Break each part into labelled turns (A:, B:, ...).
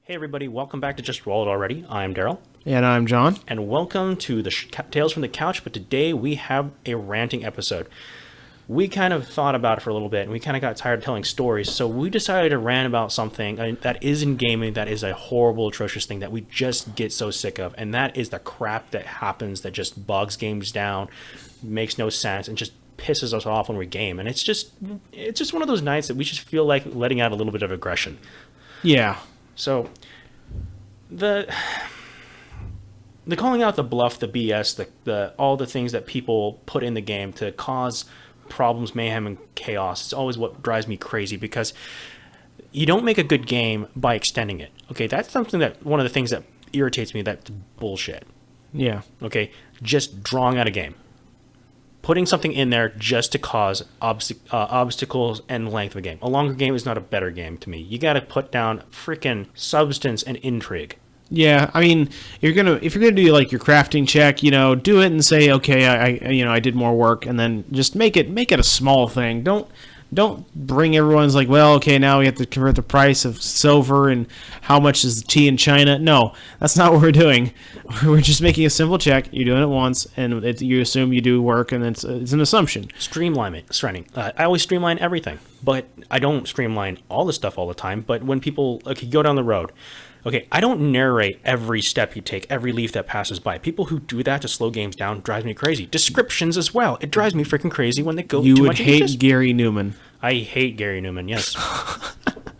A: Hey everybody, welcome back to Just Roll It Already. I'm Daryl.
B: And I'm John.
A: And welcome to the Tales from the Couch, but today we have a ranting episode. We kind of thought about it for a little bit, and we kind of got tired of telling stories, so we decided to rant about something that is in gaming that is a horrible, atrocious thing that we just get so sick of, and that is the crap that happens that just bogs games down, makes no sense, and just pisses us off when we game. And it's just one of those nights that we just feel like letting out a little bit of aggression.
B: Yeah.
A: So, the calling out the bluff, the BS, the all the things that people put in the game to cause problems, mayhem, and chaos, it's always what drives me crazy, because you don't make a good game by extending it. Okay, that's something that, one of the things that irritates me, that's bullshit.
B: Yeah.
A: Okay, just drawing out a game. Putting something in there just to cause obstacles and length of a game. A longer game is not a better game to me. You got to put down freaking substance and intrigue.
B: Yeah, I mean, if you're gonna do like your crafting check, do it and say, okay, I did more work, and then just make it a small thing. Don't bring everyone's like, well, okay, now we have to convert the price of silver and how much is the tea in China. No, that's not what we're doing. We're just making a simple check. You're doing it once, and you assume you do work, and it's an assumption.
A: Streamline it. I always streamline everything, but I don't streamline all the stuff all the time. But when people go down the road, I don't narrate every step you take, every leaf that passes by. People who do that to slow games down drives me crazy. Descriptions as well. It drives me freaking crazy when they go too much.
B: You would hate Gary Newman.
A: I hate Gary Newman, yes.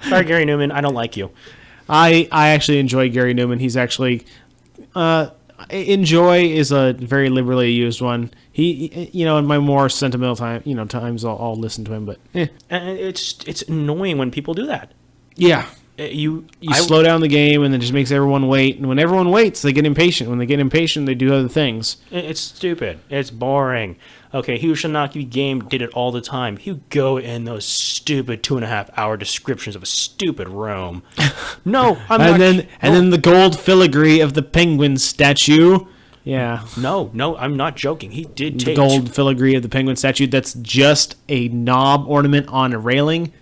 A: Sorry, Gary Newman, I don't like you.
B: I actually enjoy Gary Newman. He's actually... enjoy is a very liberally used one. He, in my more sentimental times, I'll listen to him, but...
A: And it's annoying when people do that.
B: Yeah. You slow down the game, and it just makes everyone wait. And when everyone waits, they get impatient. When they get impatient, they do other things.
A: It's stupid. It's boring. Okay, Hyushinaki game did it all the time. You go in those stupid 2.5-hour descriptions of a stupid room. No, I'm not. And
B: then the gold filigree of the penguin statue. Yeah.
A: No, I'm not joking. He did take
B: the gold filigree of the penguin statue. That's just a knob ornament on a railing.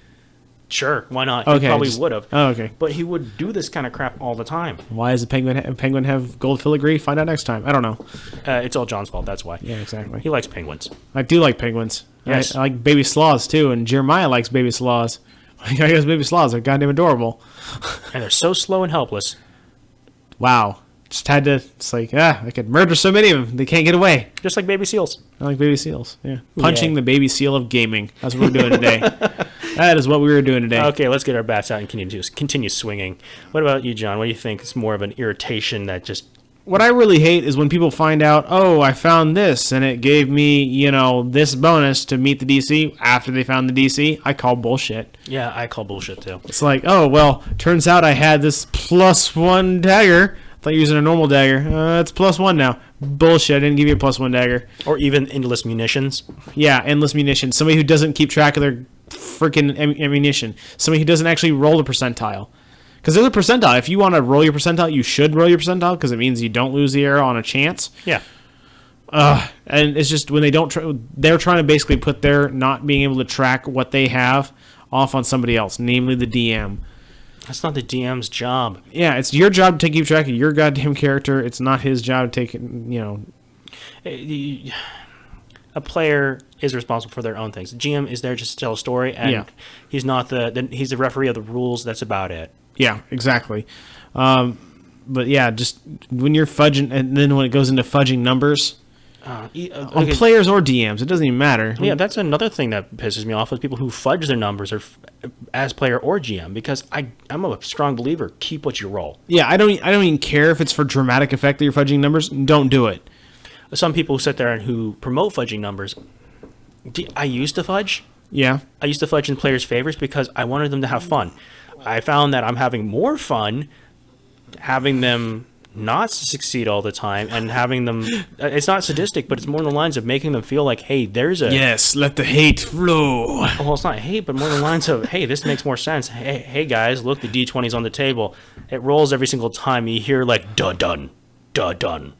A: Sure, why not?
B: Okay,
A: he probably would have.
B: Oh, okay.
A: But he would do this kind of crap all the time.
B: Why does a penguin have gold filigree? Find out next time. I don't know.
A: It's all John's fault, that's why.
B: Yeah, exactly.
A: He likes penguins.
B: I do like penguins.
A: Yes.
B: I like baby sloths, too, and Jeremiah likes baby sloths. I guess baby sloths are goddamn adorable.
A: And they're so slow and helpless.
B: Wow. Just had to, it's like, I could murder so many of them. They can't get away.
A: Just like baby seals.
B: I like baby seals, yeah. Punching the baby seal of gaming. That's what we're doing today. That is what we were doing today.
A: Okay, let's get our bats out and continue swinging. What about you, John? What do you think? It's more of an irritation that just...
B: What I really hate is when people find out, oh, I found this, and it gave me, this bonus to meet the DC after they found the DC. I call bullshit.
A: Yeah, I call bullshit, too.
B: It's like, oh, well, turns out I had this +1 dagger. I thought you were using a normal dagger. It's +1 now. Bullshit, I didn't give you a +1 dagger.
A: Or even endless munitions.
B: Yeah, endless munitions. Somebody who doesn't keep track of their freaking ammunition. Somebody who doesn't actually roll the percentile. Because there's a percentile. If you want to roll your percentile, you should roll your percentile because it means you don't lose the arrow on a chance.
A: Yeah.
B: And it's just when they don't... they're trying to basically put their not being able to track what they have off on somebody else, namely the DM.
A: That's not the DM's job.
B: Yeah, it's your job to keep track of your goddamn character. It's not his job to take,
A: A player is responsible for their own things. The GM is there just to tell a story, and he's not he's the referee of the rules. That's about it.
B: Yeah, exactly. But yeah, just when you're fudging, and then when it goes into fudging numbers... on players or DMs, it doesn't even matter.
A: Yeah, that's another thing that pisses me off with people who fudge their numbers as player or GM, because I'm a strong believer. Keep what you roll.
B: Yeah, I don't even care if it's for dramatic effect that you're fudging numbers. Don't do it.
A: Some people sit there and who promote fudging numbers. I used to fudge.
B: Yeah.
A: I used to fudge in players' favors because I wanted them to have fun. I found that I'm having more fun having them not succeed all the time and having them... It's not sadistic, but it's more in the lines of making them feel like, hey, there's a...
B: Yes, let the hate flow.
A: Well, it's not hate, but more in the lines of, hey, this makes more sense. Hey guys, look, the D20's on the table. It rolls every single time. You hear like, dun-dun, dun-dun.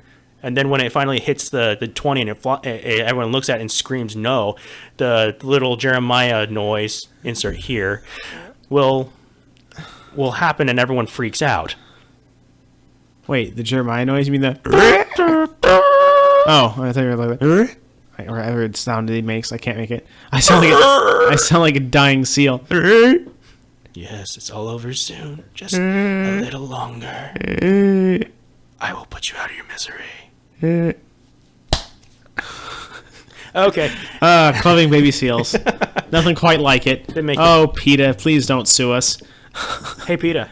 A: And then when it finally hits the 20 and everyone looks at it and screams no, the little Jeremiah noise, insert here, will will happen and everyone freaks out.
B: Wait, the Jeremiah noise? You mean the? Oh, I thought you were like that. Or whatever sound he makes. I can't make it. I sound like a dying seal.
A: Yes, it's all over soon. Just a little longer. I will put you out of your misery. Okay.
B: Clubbing baby seals. Nothing quite like it. PETA, please don't sue us.
A: Hey, PETA.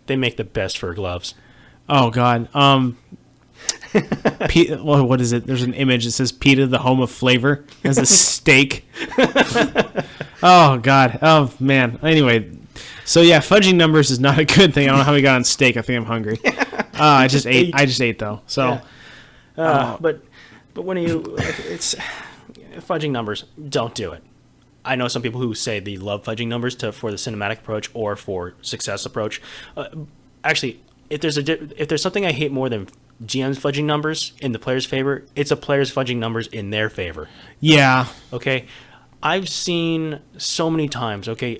A: They make the best fur gloves.
B: Oh, God. PETA, well, what is it? There's an image that says PETA, the home of flavor, as a steak. Oh, God. Oh, man. Anyway, so yeah, fudging numbers is not a good thing. I don't know how we got on steak. I think I'm hungry. I just ate, though. So,
A: yeah. But when it's fudging numbers, don't do it. I know some people who say they love fudging numbers for the cinematic approach or for success approach. Actually, if there's something I hate more than GM's fudging numbers in the player's favor, it's a player's fudging numbers in their favor.
B: Yeah.
A: Okay. I've seen so many times. Okay.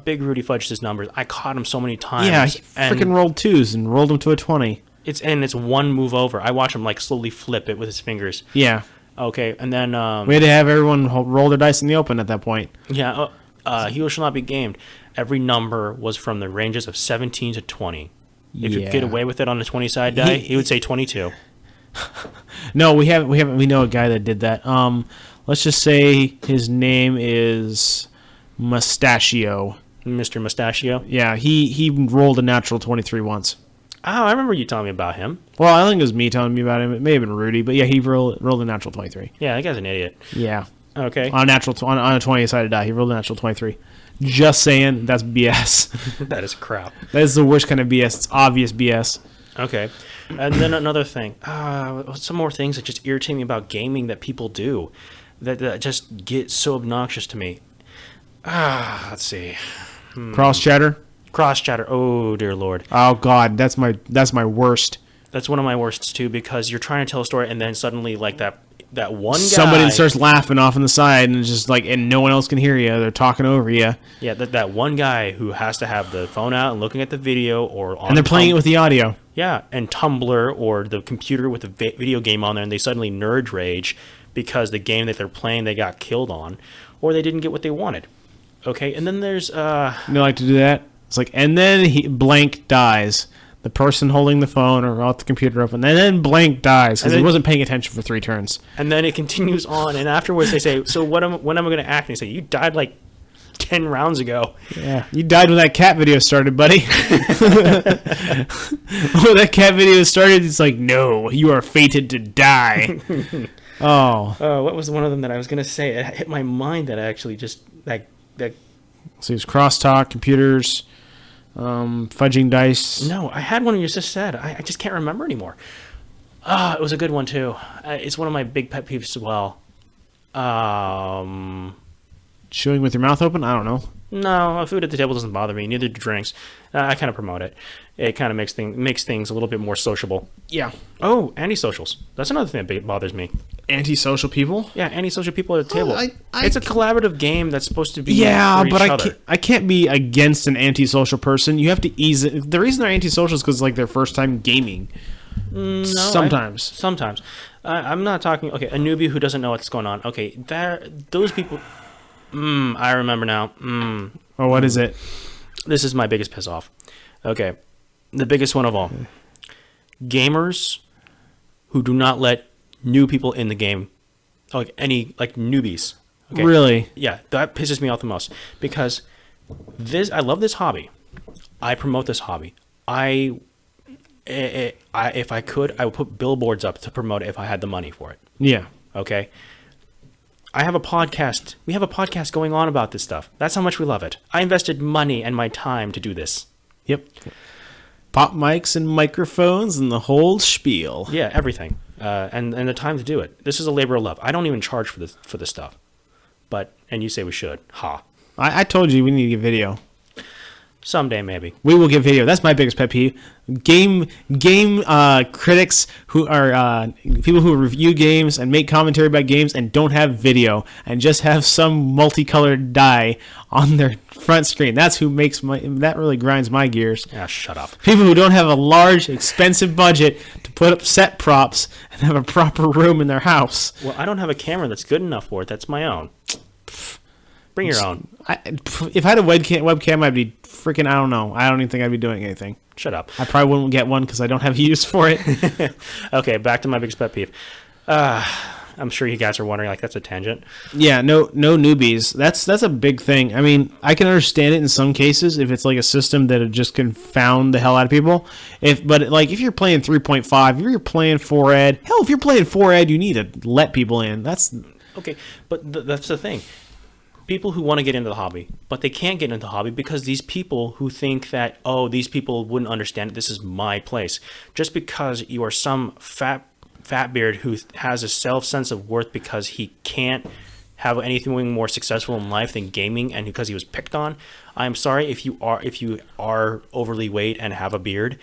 A: Big Rudy fudged his numbers. I caught him so many times.
B: Yeah. He freaking rolled 2s and rolled them to a 20.
A: It's one move over. I watch him like slowly flip it with his fingers.
B: Yeah.
A: Okay. And then
B: we had to have everyone roll their dice in the open at that point.
A: Yeah. He shall not be gamed. Every number was from the ranges of 17 to 20. If you get away with it on the 20-side die, he would say 22.
B: No, we know a guy that did that. Let's just say his name is Mustachio.
A: Mr. Mustachio?
B: Yeah, he rolled a natural 23 once.
A: Oh, I remember you telling me about him.
B: Well, I think it was me telling me about him. It may have been Rudy, but yeah, he rolled a natural 23.
A: Yeah, that guy's an idiot.
B: Yeah.
A: Okay.
B: On a 20-sided die, he rolled a natural 23. Just saying, that's BS.
A: That is crap.
B: That is the worst kind of BS. It's obvious BS.
A: Okay. And then another thing. Some more things that just irritate me about gaming that people do that just get so obnoxious to me. Let's see.
B: Cross chatter?
A: Cross chatter. Oh, dear Lord.
B: Oh, God. That's my worst.
A: That's one of my worsts, too, because you're trying to tell a story and then suddenly, like, that one guy...
B: Somebody starts laughing off on the side and it's just like, and no one else can hear you. They're talking over you.
A: Yeah, that one guy who has to have the phone out and looking at the video or on...
B: And they're playing it with the audio.
A: Yeah, and Tumblr or the computer with the video game on there, and they suddenly nerd rage because the game that they're playing they got killed on, or they didn't get what they wanted. Okay, and then there's...
B: You like to do that? It's like, and then blank dies. The person holding the phone or out the computer open, and then blank dies because he wasn't paying attention for 3 turns.
A: And then it continues on, and afterwards they say, so when am I going to act? And they say, you died like 10 rounds ago.
B: Yeah, you died when that cat video started, buddy. When that cat video started, it's like, no, you are fated to die. Oh.
A: What was one of them that I was going to say? It hit my mind that I actually just... that.
B: So it was crosstalk, computers... Fudging Dice.
A: No, I had one you just said. I just can't remember anymore. It was a good one too. It's one of my big pet peeves as well.
B: Chewing with your mouth open? I don't know.
A: No, food at the table doesn't bother me. Neither do drinks. I kind of promote it. It kind of makes things a little bit more sociable.
B: Yeah.
A: Oh, antisocials. That's another thing that bothers me.
B: Antisocial people?
A: Yeah, antisocial people at the table. It's a collaborative game that's supposed to be for
B: but
A: each other.
B: I can't be against an antisocial person. You have to ease it. The reason they're antisocial is because like their first time gaming.
A: No,
B: sometimes.
A: I'm not talking... Okay, a newbie who doesn't know what's going on. Okay, those people... I remember now.
B: Oh, what is it?
A: This is my biggest piss off. Okay, the biggest one of all. Gamers who do not let new people in the game, like newbies. Okay?
B: Really?
A: Yeah, that pisses me off the most because I love this hobby. I promote this hobby. If I could, I would put billboards up to promote it if I had the money for it.
B: Yeah.
A: Okay. I have a podcast. We have a podcast going on about this stuff. That's how much we love it. I invested money and my time to do this.
B: Yep. Pop mics and microphones and the whole spiel.
A: Yeah, everything. And the time to do it. This is a labor of love. I don't even charge for this stuff. And you say we should. Ha.
B: I told you we need to get video.
A: Someday, maybe.
B: We will get video. That's my biggest pet peeve. Game critics who are people who review games and make commentary about games and don't have video and just have some multicolored die on their front screen. That's who makes that really grinds my gears.
A: Ah, shut up.
B: People who don't have a large, expensive budget to put up set props and have a proper room in their house.
A: Well, I don't have a camera that's good enough for it. That's my own. Bring your own.
B: If I had a webcam, I'd be freaking, I don't know. I don't even think I'd be doing anything.
A: Shut up.
B: I probably wouldn't get one because I don't have use for it.
A: Okay, back to my biggest pet peeve. I'm sure you guys are wondering, like, that's a tangent.
B: Yeah, no newbies. That's a big thing. I mean, I can understand it in some cases if it's like a system that would just confound the hell out of people. But like if you're playing 3.5, if you're playing 4Ed, hell, if you're playing 4Ed, you need to let people in. That's
A: okay, but that's the thing. People who want to get into the hobby, but they can't get into the hobby because these people who think that, oh, these people wouldn't understand it, this is my place. Just because you are some fat beard who has a sense of worth because he can't have anything more successful in life than gaming and because he was picked on. I'm sorry if you are overly weight and have a beard.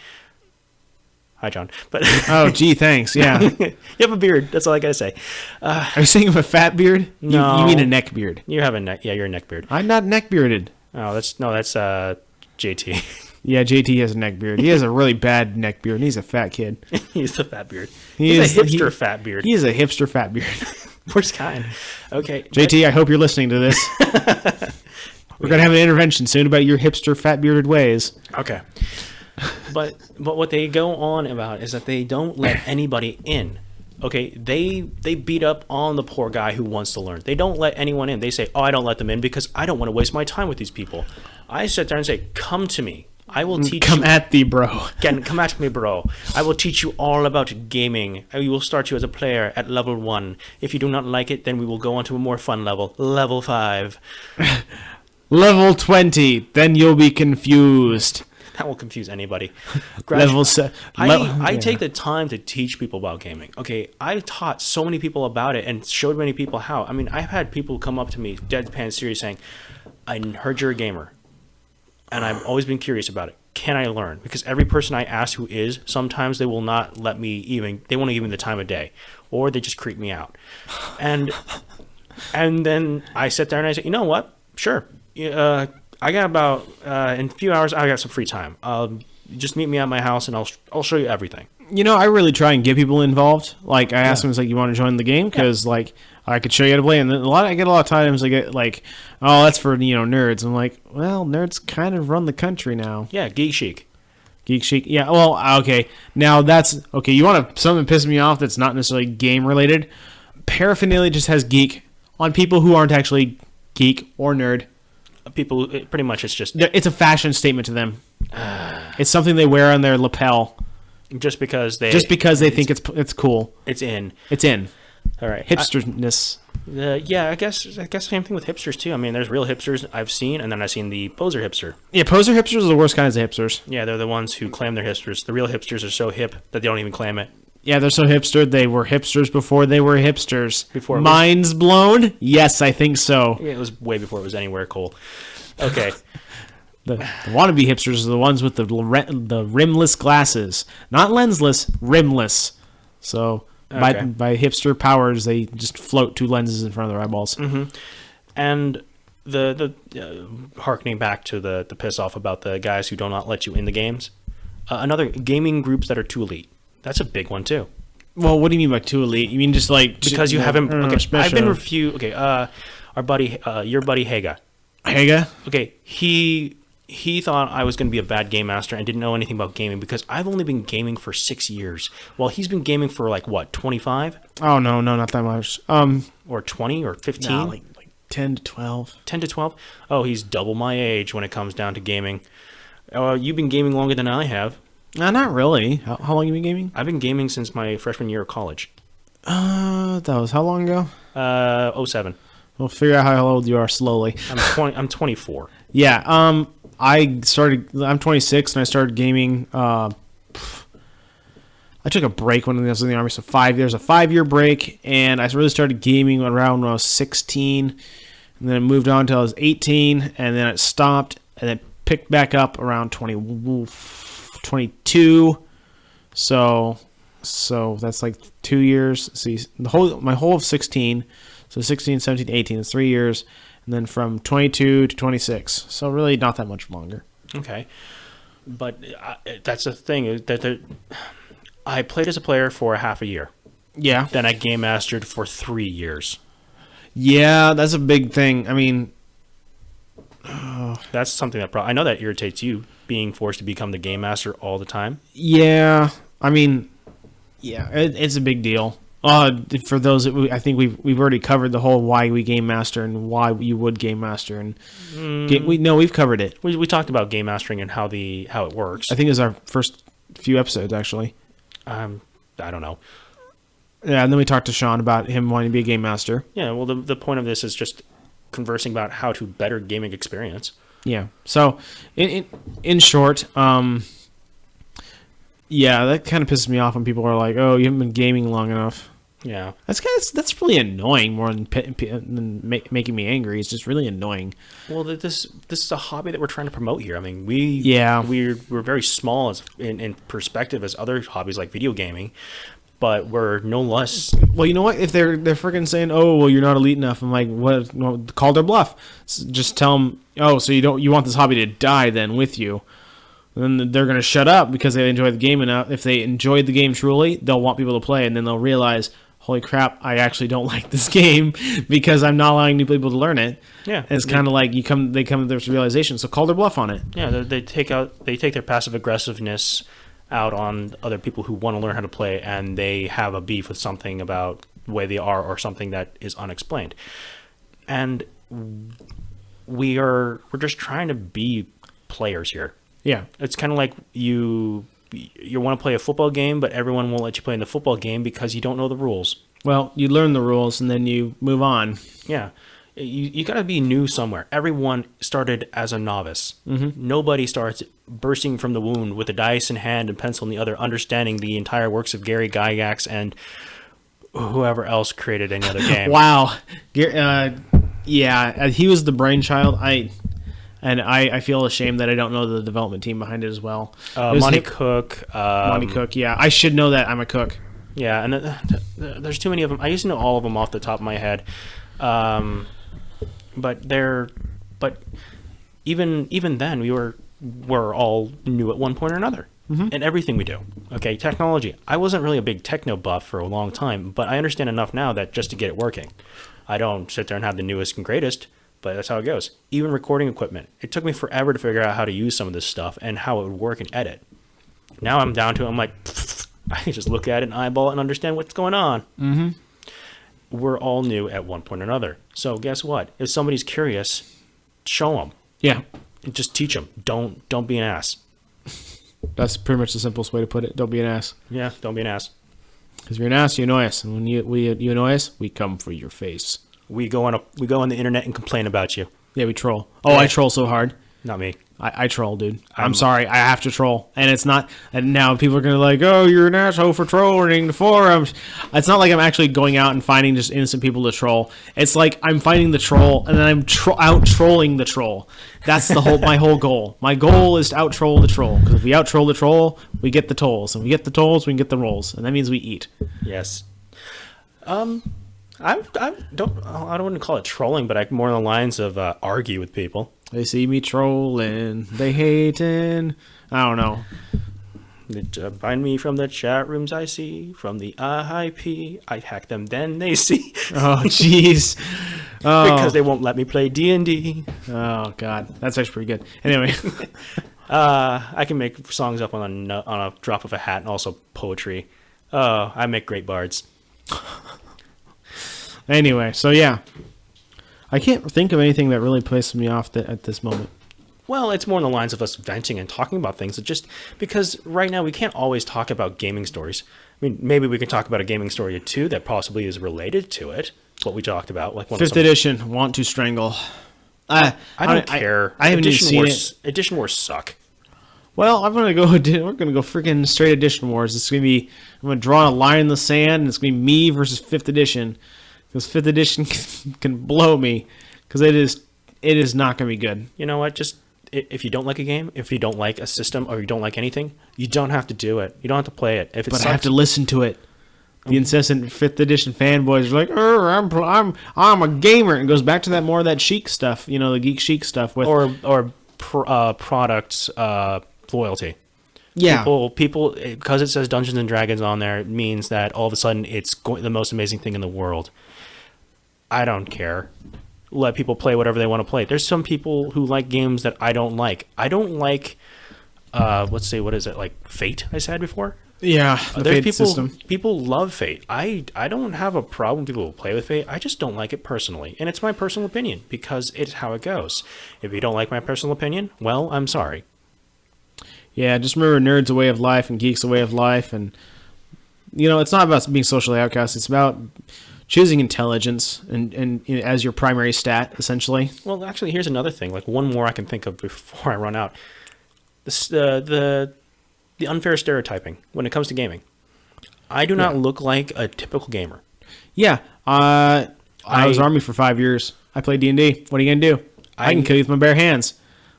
A: Hi, John. But
B: oh, gee, thanks. Yeah,
A: you have a beard. That's all I gotta say.
B: Are you saying of a fat beard?
A: No,
B: you mean a neck beard.
A: You have a neck. Yeah, you're a neck beard.
B: I'm not neck bearded.
A: Oh, that's JT.
B: Yeah, JT has a neck beard. He has a really bad neck beard, and he's a fat kid.
A: He's a fat beard. He's a hipster fat beard.
B: He is a hipster fat beard.
A: Worst kind. Okay.
B: JT, I hope you're listening to this. We're going to have an intervention soon about your hipster fat bearded ways.
A: Okay. But what they go on about is that they don't let anybody in. Okay, they beat up on the poor guy who wants to learn. They don't let anyone in. They say, oh, I don't let them in because I don't want to waste my time with these people. I sit there and say, come to me. I will teach you.
B: Come at thee, bro.
A: Again, come at me, bro. I will teach you all about gaming. We will start you as a player at level 1. If you do not like it, then we will go on to a more fun level, level 5.
B: Level 20, then you'll be confused.
A: That will confuse anybody.
B: Level 7.
A: I take the time to teach people about gaming. Okay, I taught so many people about it and showed many people how. I mean, I've had people come up to me, deadpan serious, saying, I heard you're a gamer. And I've always been curious about it. Can I learn? Because every person I ask who is, sometimes they will not let me even, they won't give me the time of day. Or they just creep me out. And then I sit there and I say, you know what? Sure. I got about, in a few hours, I got some free time. Just meet me at my house and I'll show you everything.
B: You know, I really try and get people involved. Like, I ask them, it's like, you want to join the game? Because, like, I could show you how to play. And I get a lot of times I get, like, oh, that's for, nerds. I'm like, well, nerds kind of run the country now.
A: Yeah, Geek Chic.
B: Geek Chic. Yeah, well, okay. Now, that's, okay, you want something that pisses me off that's not necessarily game-related? Paraphernalia just has geek on people who aren't actually geek or nerd.
A: People, pretty much it's just...
B: It's a fashion statement to them. It's something they wear on their lapel.
A: Just because they
B: think it's cool.
A: It's in.
B: It's in.
A: All right.
B: Hipsterness.
A: Yeah, I guess same thing with hipsters too. I mean, there's real hipsters I've seen, and then I've seen the poser hipster.
B: Yeah, poser hipsters are the worst kinds of hipsters.
A: Yeah, they're the ones who claim they're hipsters. The real hipsters are so hip that they don't even claim it.
B: Yeah, they're so hipster. They were hipsters before they were hipsters.
A: Before
B: Minds blown? Yes, I think so.
A: Yeah, it was way before it was anywhere cool. Okay.
B: The wannabe hipsters are the ones with the rimless glasses. Not lensless, rimless. So
A: okay.
B: by hipster powers, they just float 2 lenses in front of their eyeballs.
A: Mm-hmm. And the harkening back to the piss off about the guys who do not let you in the games. Another gaming groups that are too elite. That's a big one too.
B: Well, what do you mean by too elite? You mean just like
A: because you haven't? Okay, I've been refused. Okay, our buddy, your buddy Haga.
B: Haga.
A: Okay, he thought I was going to be a bad game master and didn't know anything about gaming because I've only been gaming for 6 years. Well, he's been gaming for like what, 25?
B: Oh no, not that much.
A: Or 20 or 15?
B: No, like 10 to 12.
A: 10 to 12? Oh, he's double my age when it comes down to gaming. You've been gaming longer than I have.
B: Not really. How long have you been gaming?
A: I've been gaming since my freshman year of college.
B: That was how long ago?
A: 07.
B: We'll figure out how old you are slowly.
A: I'm 24.
B: Yeah. I'm 26 and I started gaming. I took a break when I was in the army, so there's a 5-year break, and I really started gaming around when I was 16, and then I moved on until I was 18, and then it stopped, and then picked back up around 22. So that's like 2 years. See, my whole of 16. So 16, 17, 18 is 3 years. And then from 22 to 26. So really not that much longer.
A: Okay. But that's the thing. I played as a player for half a year.
B: Yeah.
A: Then I game mastered for 3 years.
B: Yeah, that's a big thing. I mean,
A: that's something that I know that irritates you, being forced to become the game master all the time.
B: Yeah. I mean, yeah, it's a big deal. For those, I think we've already covered the whole why we game master and why you would game master, and we've covered it.
A: We talked about game mastering and how it works.
B: I think it was our first few episodes actually.
A: I don't know.
B: Yeah, and then we talked to Sean about him wanting to be a game master.
A: Yeah, well, the point of this is just conversing about how to better gaming experience.
B: Yeah. So, in short, yeah, that kind of pisses me off when people are like, "Oh, you haven't been gaming long enough."
A: Yeah,
B: that's really annoying more than making me angry. It's just really annoying.
A: Well, this is a hobby that we're trying to promote here. I mean, we're very small in perspective as other hobbies like video gaming, but we're no less.
B: Well, you know what? If they're freaking saying, "Oh, well, you're not elite enough," I'm like, "What? Well, call their bluff. Just tell them, oh, so you want this hobby to die then with you." And then they're gonna shut up because they enjoy the game enough. If they enjoyed the game truly, they'll want people to play, and then they'll realize, holy crap, I actually don't like this game because I'm not allowing new people to learn it.
A: Yeah,
B: and it's kind of like they come to this realization. So call their bluff on it.
A: Yeah, they take their passive aggressiveness out on other people who want to learn how to play, and they have a beef with something about the way they are or something that is unexplained. And we're just trying to be players here.
B: Yeah,
A: it's kind of like you want to play a football game, but everyone won't let you play in the football game because you don't know the rules.
B: Well, you learn the rules and then you move on.
A: Yeah. You got to be new somewhere. Everyone started as a novice. Mm-hmm. Nobody starts bursting from the wound with a dice in hand and pencil in the other, understanding the entire works of Gary Gygax and whoever else created any other game.
B: Wow. Yeah, he was the brainchild. I feel ashamed that I don't know the development team behind it as well.
A: Monty Cook.
B: Monty Cook, yeah. I should know that. I'm a cook.
A: Yeah, and there's too many of them. I used to know all of them off the top of my head. But even then we're all new at one point or another. Mm-hmm. In everything we do. Okay, technology. I wasn't really a big techno buff for a long time, but I understand enough now that just to get it working. I don't sit there and have the newest and greatest, but that's how it goes. Even recording equipment. It took me forever to figure out how to use some of this stuff and how it would work and edit. Now I'm down to it. I'm like, I can just look at it and eyeball it and understand what's going on. Mm-hmm. We're all new at one point or another. So guess what? If somebody's curious, show them.
B: Yeah.
A: And just teach them. Don't be an ass.
B: That's pretty much the simplest way to put it. Don't be an ass.
A: Yeah, don't be an ass.
B: Because if you're an ass, you annoy us. And when you annoy us, we come for your face.
A: We go on the internet and complain about you.
B: Yeah, we troll. Oh, yeah. I troll so hard.
A: Not me.
B: I troll, dude. I'm sorry. I have to troll. And it's not... And now people are going to like, oh, you're an asshole for trolling the forums. It's not like I'm actually going out and finding just innocent people to troll. It's like I'm finding the troll, and then I'm out-trolling the troll. That's my whole goal. My goal is to out-troll the troll. Because if we out-troll the troll, we get the tolls. And we get the tolls, we can get the rolls. And that means we eat.
A: Yes. I don't want to call it trolling, but I more on the lines of argue with people.
B: They see me trolling, they hating. I don't know.
A: Find me from the chat rooms I see, from the IP. I hack them, then they see.
B: Oh, jeez. Oh.
A: Because they won't let me play D&D.
B: Oh, God. That's actually pretty good. Anyway.
A: I can make songs up on a drop of a hat and also poetry. Oh, I make great bards.
B: Anyway, so yeah. I can't think of anything that really pisses me off at this moment.
A: Well, it's more on the lines of us venting and talking about things. It's just because right now we can't always talk about gaming stories. I mean, maybe we can talk about a gaming story or two that possibly is related to it. What we talked about, like
B: 5th edition, Want to Strangle.
A: I don't care.
B: I haven't even seen it.
A: Edition wars suck.
B: Well, we're gonna go freaking straight edition wars. I'm gonna draw a line in the sand, and it's gonna be me versus 5th edition. Because 5th edition can blow me, because it is not going to be good.
A: You know what? Just if you don't like a game, if you don't like a system, or you don't like anything, you don't have to do it. You don't have to play it. If it
B: But
A: sucks,
B: I have to listen to it. The incessant 5th edition fanboys are like, I'm a gamer. And it goes back to that more of that chic stuff, the geek chic stuff with
A: product loyalty.
B: yeah.
A: People, because it says Dungeons and Dragons on there, it means that all of a sudden it's the most amazing thing in the world. I don't care. Let people play whatever they want to play. There's some people who like games that I don't like. I don't like, let's say, what is it, like Fate, I said before?
B: Yeah, the
A: There's
B: Fate
A: people,
B: system.
A: people love Fate. I don't have a problem with people who play with Fate. I just don't like it personally. And it's my personal opinion, because it's how it goes. If you don't like my personal opinion, well, I'm sorry.
B: Yeah, just remember, nerd's a way of life and geek's a way of life, and it's not about being socially outcast. It's about choosing intelligence and as your primary stat, essentially.
A: Well, actually, here's another thing. Like, one more I can think of before I run out. The unfair stereotyping when it comes to gaming. I do not look like a typical gamer.
B: Yeah, I was Army for 5 years. I played D&D. What are you gonna do? I can kill you with my bare hands.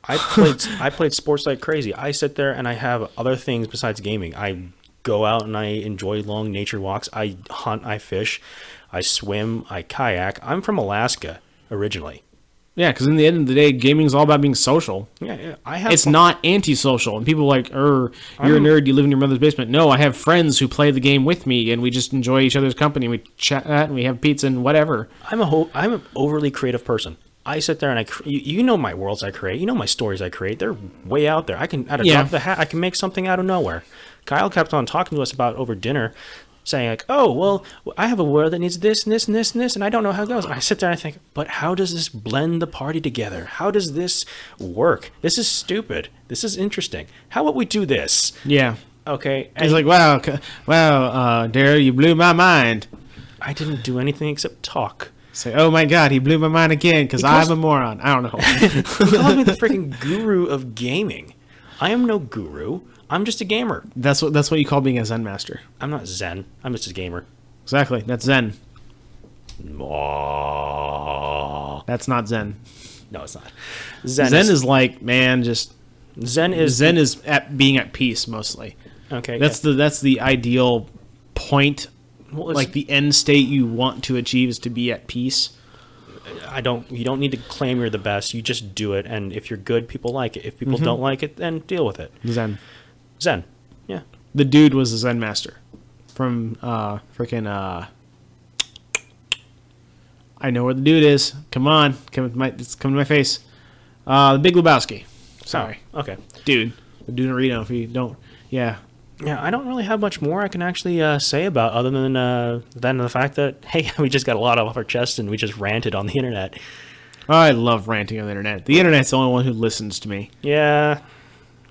A: I played sports like crazy. I sit there and I have other things besides gaming. I go out and I enjoy long nature walks. I hunt, I fish, I swim, I kayak. I'm from Alaska originally.
B: Yeah, because in the end of the day, gaming is all about being social.
A: Yeah.
B: It's not antisocial. And people are like, you're a nerd, you live in your mother's basement. No, I have friends who play the game with me, and we just enjoy each other's company. We chat, and we have pizza and whatever.
A: I'm an overly creative person. I sit there and you know my worlds I create. You know my stories I create. They're way out there. I can, out of drop of the hat, I can make something out of nowhere. Kyle kept on talking to us about over dinner, saying like, oh, well, I have a world that needs this and this and this and this, and I don't know how it goes. And I sit there and I think, but how does this blend the party together? How does this work? This is stupid. This is interesting. How about we do this?
B: Yeah.
A: Okay. And
B: He's like, wow, Daryl, you blew my mind.
A: I didn't do anything except talk.
B: Say, oh my God, he blew my mind again because I'm a moron. I don't know.
A: He called me the freaking guru of gaming. I am no guru. I'm just a gamer.
B: That's what you call being a Zen Master.
A: I'm not Zen. I'm just a gamer.
B: Exactly. That's Zen.
A: Oh.
B: That's not Zen.
A: No, it's not.
B: Zen is like, man, just
A: Zen is
B: at being at peace mostly.
A: Okay.
B: That's the ideal point.
A: Well,
B: like the end state you want to achieve is to be at peace.
A: You don't need to claim you're the best. You just do it, and if you're good, people like it. If people don't like it, then deal with it.
B: Zen.
A: Yeah.
B: The dude was a Zen master from I know where the dude is. Come on, come to my face. The Big Lebowski. Sorry.
A: Oh, okay.
B: Dude, the Dunarino. If you don't, yeah.
A: Yeah, I don't really have much more I can actually say about other than the fact that, hey, we just got a lot off our chest and we just ranted on the internet.
B: I love ranting on the internet. The internet's the only one who listens to me.
A: Yeah.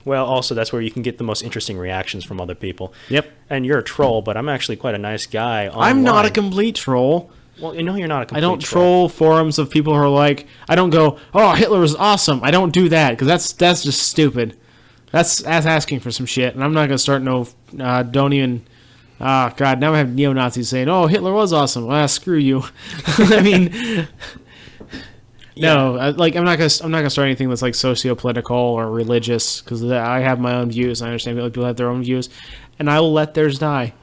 A: Well, also, that's where you can get the most interesting reactions from other people.
B: Yep.
A: And you're a troll, but I'm actually quite a nice guy online.
B: I'm not a complete troll.
A: Well, you know you're not a complete
B: troll. I don't troll forums of people who are like, I don't go, oh, Hitler was awesome. I don't do that, because that's just stupid. That's asking for some shit, and I'm not going to start don't even... God, now I have neo-Nazis saying, oh, Hitler was awesome. Screw you. I mean... No, I'm not gonna start anything that's like socio-political or religious, because I have my own views. I understand other people have their own views, and I will let theirs die.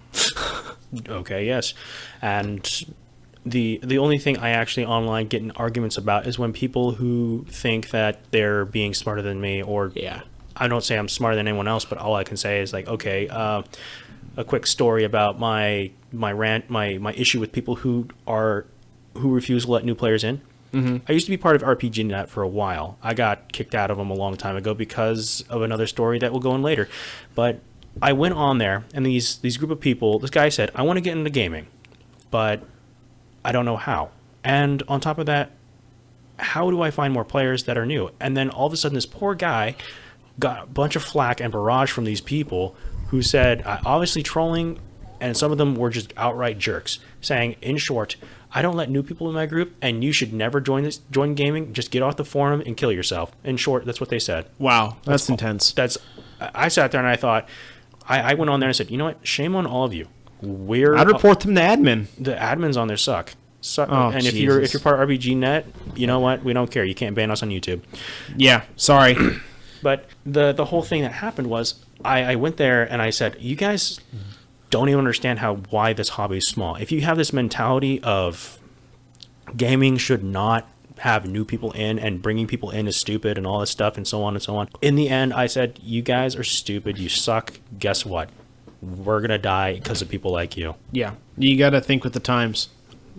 A: Okay, yes, and the only thing I actually online get in arguments about is when people who think that they're being smarter than me, or I don't say I'm smarter than anyone else, but all I can say is like, okay, a quick story about my rant, my issue with people who refuse to let new players in. Mm-hmm. I used to be part of RPGnet for a while. I got kicked out of them a long time ago because of another story that we'll go in later. But I went on there, and these group of people, this guy said, I want to get into gaming, but I don't know how. And on top of that, how do I find more players that are new? And then all of a sudden, this poor guy got a bunch of flack and barrage from these people who said, obviously trolling, and some of them were just outright jerks, saying, in short, I don't let new people in my group, and you should never join gaming. Just get off the forum and kill yourself. In short, that's what they said.
B: Wow, that's intense.
A: I sat there and I thought, I went on there and said, you know what? Shame on all of you.
B: I'd report them to admin.
A: The admins on there suck. So,
B: Oh,
A: and
B: Jesus.
A: if you're part of RPGnet, you know what? We don't care. You can't ban us on YouTube.
B: Yeah, sorry.
A: But the whole thing that happened was I went there and I said, you guys don't even understand why this hobby is small. If you have this mentality of gaming should not have new people in and bringing people in is stupid and all this stuff and so on and so on. In the end, I said, you guys are stupid. You suck. Guess what? We're going to die because of people like you.
B: Yeah, you got to think with the times.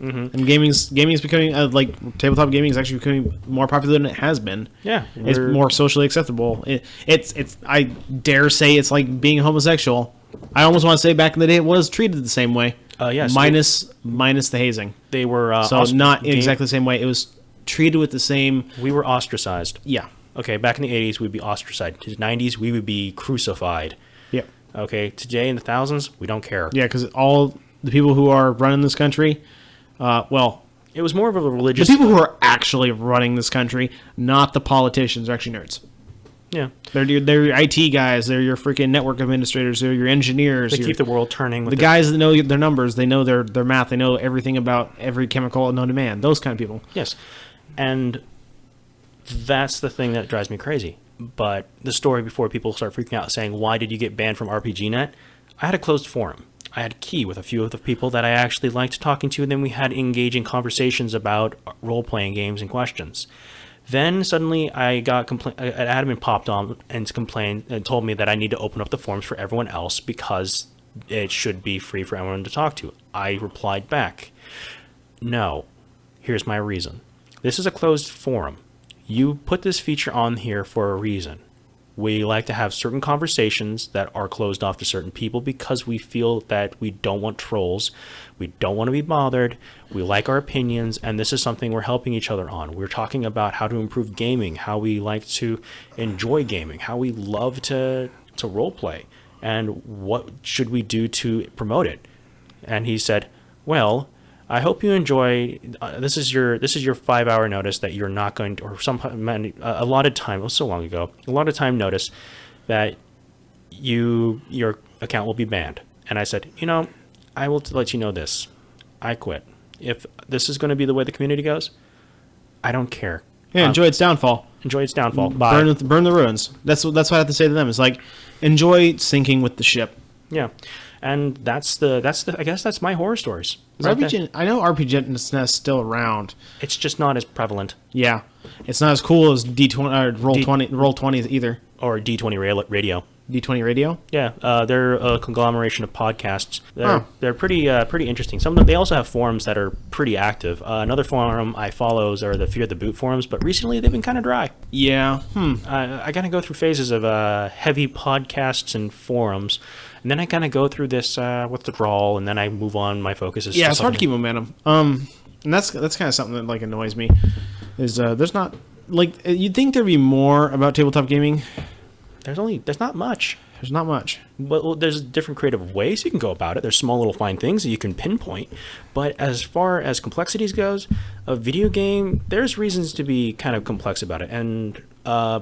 B: And gaming's becoming like tabletop gaming is actually becoming more popular than it has been.
A: Yeah,
B: it's more socially acceptable. It's I dare say it's like being homosexual. I almost want to say back in the day it was treated the same way.
A: Yes,
B: minus the hazing.
A: They were
B: so not exactly the same way. It was treated with the same.
A: We were ostracized.
B: Yeah.
A: Okay, back in the 80s we'd be ostracized. In the 90s we would be crucified.
B: Yeah.
A: Okay, today in the thousands we don't care.
B: Yeah, because all the people who are running this country.
A: It was more of a religious...
B: The people who are actually running this country, not the politicians, are actually nerds.
A: Yeah.
B: They're your IT guys. They're your freaking network administrators. They're your engineers.
A: They keep the world turning. With
B: the guys that know their numbers. They know their math. They know everything about every chemical known to man. Those kind of people.
A: Yes. And that's the thing that drives me crazy. But the story before people start freaking out saying, why did you get banned from RPGnet? I had a closed forum. I had a key with a few of the people that I actually liked talking to, and then we had engaging conversations about role-playing games and questions. Then suddenly I got an admin popped on and complained and told me that I need to open up the forums for everyone else because it should be free for everyone to talk to. I replied back, no, here's my reason. This is a closed forum. You put this feature on here for a reason. We like to have certain conversations that are closed off to certain people because we feel that we don't want trolls. We don't want to be bothered. We like our opinions, and this is something we're helping each other on. We're talking about how to improve gaming, how we like to enjoy gaming, how we love to role play, and what should we do to promote it. And he said, well, I hope you enjoy. This is your 5-hour notice that you're not going to, or some allotted time. It was so long ago. A lot of time notice that your account will be banned. And I said, I will let you know this. I quit. If this is going to be the way the community goes, I don't care.
B: Yeah, enjoy its downfall.
A: Enjoy its downfall. Bye.
B: Burn the ruins. That's what I have to say to them. It's like, enjoy sinking with the ship.
A: Yeah. And that's the I guess that's my horror stories.
B: I know RPGnet is still around.
A: It's just not as prevalent.
B: Yeah, it's not as cool as D20 or Roll20 either.
A: Or D20 Radio.
B: D20 Radio.
A: Yeah, they're a conglomeration of podcasts. They're pretty interesting. Some of them, they also have forums that are pretty active. Another forum I follow are the Fear the Boot forums, but recently they've been kind of dry.
B: Yeah.
A: I kind of go through phases of heavy podcasts and forums. And then I kind of go through this withdrawal, and then I move on. My focus is
B: it's hard to keep momentum. And that's kind of something that like annoys me. Is there's not like you'd think there'd be more about tabletop gaming.
A: There's not much.
B: There's not much.
A: Well, there's different creative ways you can go about it. There's small little fine things that you can pinpoint. But as far as complexities goes, a video game, there's reasons to be kind of complex about it. And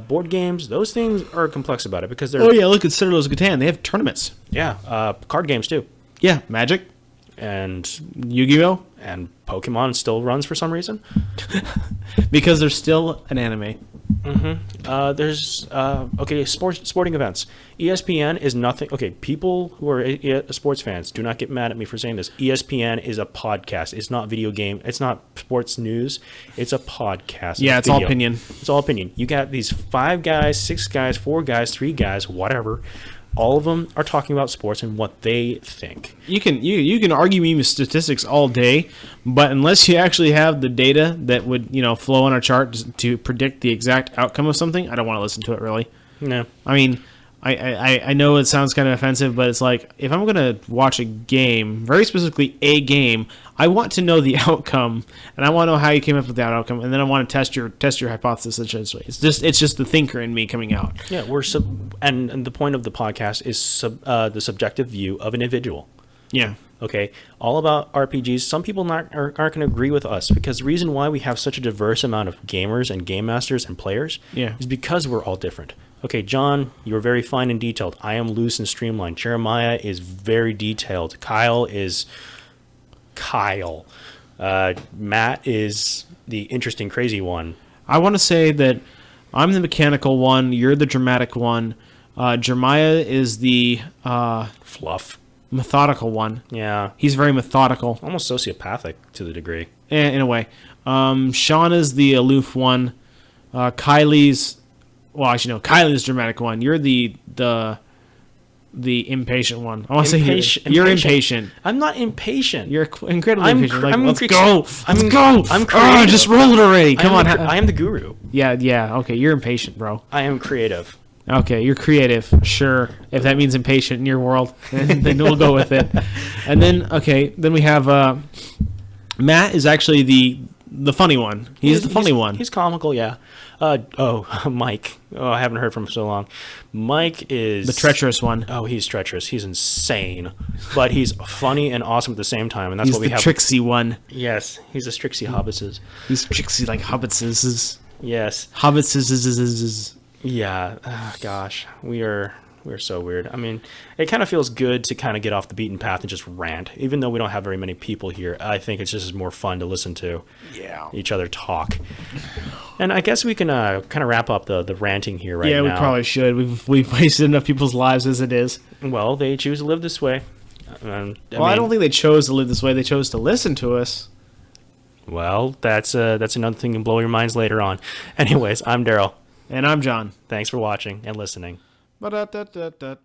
A: board games, those things are complex about it because they're...
B: Oh, yeah, look at Citadel of Catan. They have tournaments.
A: Yeah, card games, too.
B: Yeah, Magic.
A: And
B: Yu-Gi-Oh!
A: And Pokemon still runs for some reason.
B: Because there's still an anime.
A: Mm-hmm. There's sporting events. ESPN is nothing. Okay, people who are sports fans, do not get mad at me for saying this. ESPN is a podcast. It's not video game. It's not sports news. It's a podcast.
B: Yeah, it's all opinion.
A: It's all opinion. You got these 5 guys, 6 guys, 4 guys, 3 guys, whatever. All of them are talking about sports and what they think.
B: You can argue me with statistics all day, but unless you actually have the data that would flow on a chart to predict the exact outcome of something, I don't want to listen to it really.
A: No,
B: I mean, I know it sounds kind of offensive, but it's like if I'm gonna watch a game, very specifically a game, I want to know the outcome, and I want to know how you came up with that outcome, and then I want to test your hypothesis. Essentially, it's just the thinker in me coming out.
A: Yeah, and the point of the podcast is the subjective view of an individual.
B: Yeah.
A: Okay, all about RPGs. Some people aren't going to agree with us because the reason why we have such a diverse amount of gamers and game masters and players is because we're all different. Okay, John, you're very fine and detailed. I am loose and streamlined. Jeremiah is very detailed. Kyle is Kyle. Matt is the interesting, crazy one.
B: I want to say that I'm the mechanical one. You're the dramatic one. Jeremiah is the
A: Fluff.
B: methodical one.
A: Yeah.
B: He's very methodical.
A: Almost sociopathic to the degree.
B: In a way. Sean is the aloof one. Kylie's... Well, actually, no. Kylie's the dramatic one. You're the impatient one. I want to say you're impatient.
A: I'm not impatient.
B: You're incredibly impatient. Like, let's go.
A: I'm
B: Let's go. Just roll it already. Come on.
A: I am the guru.
B: Yeah. Okay, you're impatient, bro.
A: I am creative.
B: Okay, you're creative. Sure. If that means impatient in your world, then we'll go with it. And then we have Matt is actually the funny one. He's the funny one.
A: He's comical, yeah. Mike. Oh, I haven't heard from him so long. Mike is...
B: the treacherous one.
A: Oh, he's treacherous. He's insane. But he's funny and awesome at the same time, and that's what we have.
B: He's the tricksy one.
A: Yes, he's a Strixie Hobbitses.
B: He's tricksy like Hobbitses.
A: Yes.
B: Hobbitses.
A: Yeah. Gosh, we're so weird. I mean, it kind of feels good to kind of get off the beaten path and just rant. Even though we don't have very many people here, I think it's just more fun to listen to each other talk. And I guess we can kind of wrap up the ranting here right now.
B: Yeah, we probably should. We've wasted enough people's lives as it is.
A: Well, they choose to live this way. I
B: don't think they chose to live this way. They chose to listen to us.
A: Well, that's another thing that can blow your minds later on. Anyways, I'm Daryl.
B: And I'm John.
A: Thanks for watching and listening.
B: Ba-da-da-da-da.